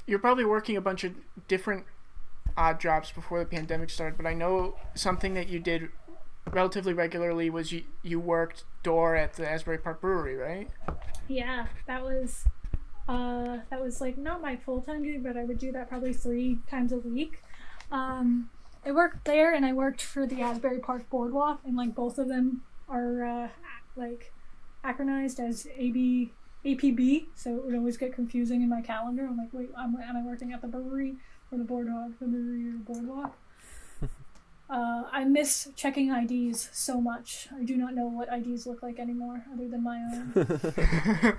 you're probably working a bunch of different odd jobs before the pandemic started, but I know something that you did relatively regularly was you worked door at the Asbury Park Brewery, right? Yeah, that was like not my full-time gig, but I would do that probably 3 times a week. I worked there, and I worked for the Asbury Park Boardwalk, and like both of them are like acronized as APB, so it would always get confusing in my calendar. I'm like, wait, am I working at the brewery or the boardwalk? The brewery or the boardwalk? I miss checking IDs so much. I do not know what IDs look like anymore, other than my own.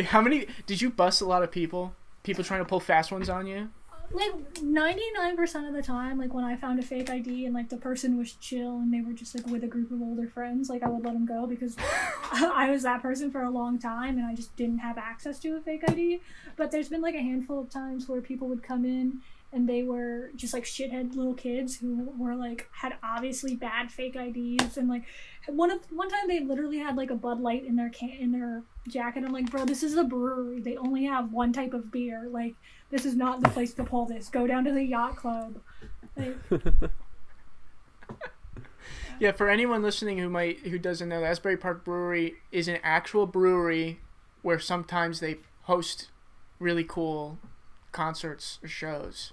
How many did you bust? A lot of people trying to pull fast ones on you? Like 99% of the time, like when I found a fake ID and like the person was chill and they were just like with a group of older friends, like I would let them go because I was that person for a long time and I just didn't have access to a fake ID. But there's been like a handful of times where people would come in and they were just like shithead little kids who were like had obviously bad fake IDs, and like one time they literally had like a Bud Light in their jacket. I'm like, bro, this is a brewery. They only have one type of beer. Like, this is not the place to pull this. Go down to the yacht club. Like, yeah, for anyone listening who doesn't know, the Asbury Park Brewery is an actual brewery where sometimes they host really cool concerts or shows.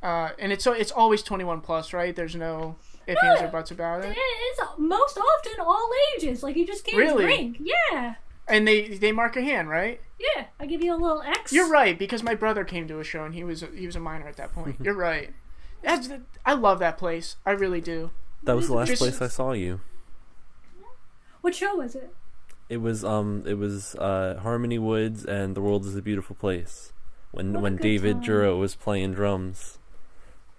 And it's always 21 plus, right? There's no ifs, ands, or buts about it. It's most often all ages. Like, you just can't drink. Yeah. And they mark a hand, right? Yeah, I give you a little X. You're right, because my brother came to a show and he was a minor at that point. You're right. I love that place. I really do. That was the last place I saw you. What show was it? It was Harmony Woods and The World Is a Beautiful Place. When David Juro was playing drums.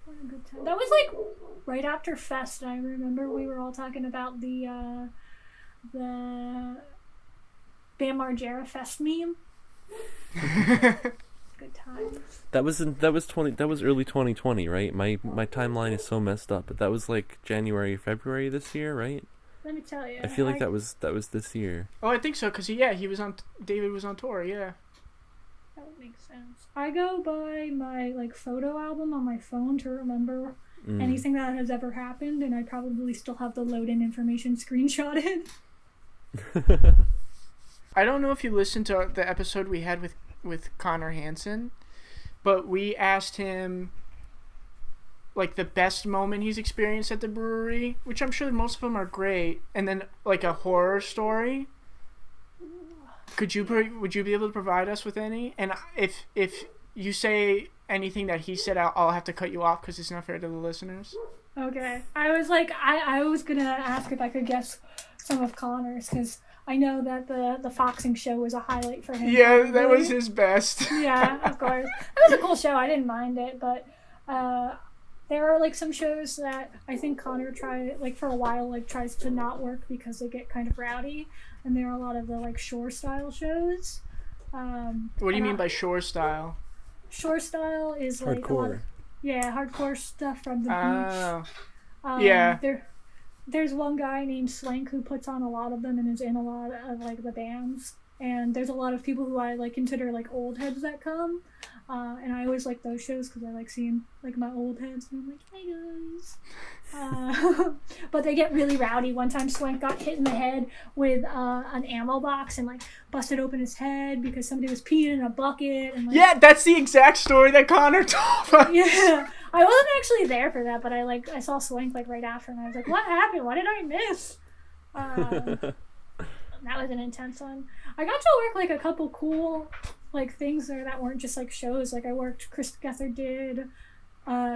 What a good time. That was like right after Fest. I remember we were all talking about the Bam Margera Fest meme. Good times. That was early 2020, right? My timeline is so messed up, but that was like January, February this year, right? Let me tell you. I feel like that was this year. Oh, I think so, because David was on tour, yeah. That would make sense. I go by my like photo album on my phone to remember anything that has ever happened, and I probably still have the load-in information screenshotted. I don't know if you listened to the episode we had with Connor Hansen, but we asked him like the best moment he's experienced at the brewery, which I'm sure most of them are great, and then like a horror story. Would you be able to provide us with any? And if you say anything that he said, I'll have to cut you off because it's not fair to the listeners. Okay. I was like, I was gonna ask if I could guess some of Connor's, because I know that the Foxing show was a highlight for him. Yeah, probably. That was his best. Yeah, of course. It was a cool show. I didn't mind it, but there are like some shows that I think Connor for a while tries to not work because they get kind of rowdy, and there are a lot of the like shore style shows. What do you mean by shore style? Shore style is like hardcore. Hardcore stuff from the beach. Yeah. There's one guy named Swank who puts on a lot of them and is in a lot of like the bands. And there's a lot of people who I like consider like old heads that come. And I always like those shows because I like seeing like my old heads and I'm like, hey guys. But they get really rowdy. One time Swank got hit in the head with an ammo box and like busted open his head because somebody was peeing in a bucket. And, like, yeah, that's the exact story that Connor told us. Yeah. I wasn't actually there for that, but I saw Swank like right after and I was like, what happened? What did I miss? That was an intense one. I got to work like a couple cool like things there that weren't just like shows. Like I worked, Chris Gethard did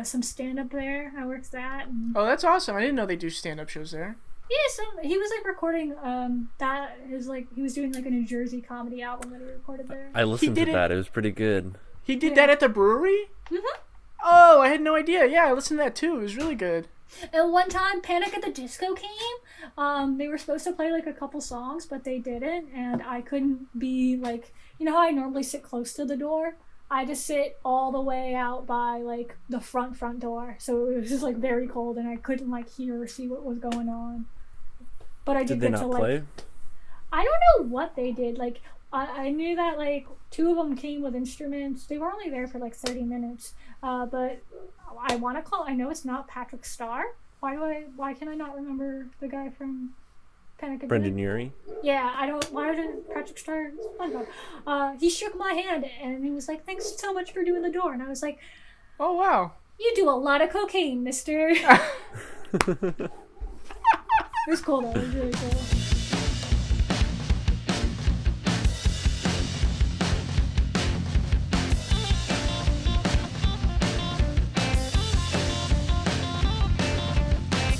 some stand-up there. I worked that. And... Oh, that's awesome. I didn't know they do stand-up shows there. Yeah, he was like recording he was doing like a New Jersey comedy album that he recorded there. I listened to that. It was pretty good. He did that at the brewery? Mm-hmm. Oh, I had no idea. Yeah, I listened to that too. It was really good. And one time Panic at the Disco came. They were supposed to play like a couple songs, but they didn't, and I couldn't be like, you know how I normally sit close to the door? I just sit all the way out by like the front door. So it was just like very cold and I couldn't like hear or see what was going on. But I did they get not to play? Like I don't know what they did. Like I knew that like 2 of them came with instruments. They were only there for like 30 minutes. But I want to call. I know it's not Patrick Starr. Why can I not remember the guy from Panic at Brendan Dinner? Urie. Yeah, I don't. Why didn't Patrick Starr? SpongeBob. He shook my hand and he was like, "Thanks so much for doing the door." And I was like, Oh wow. "You do a lot of cocaine, Mister." It was cool though. It was really cool.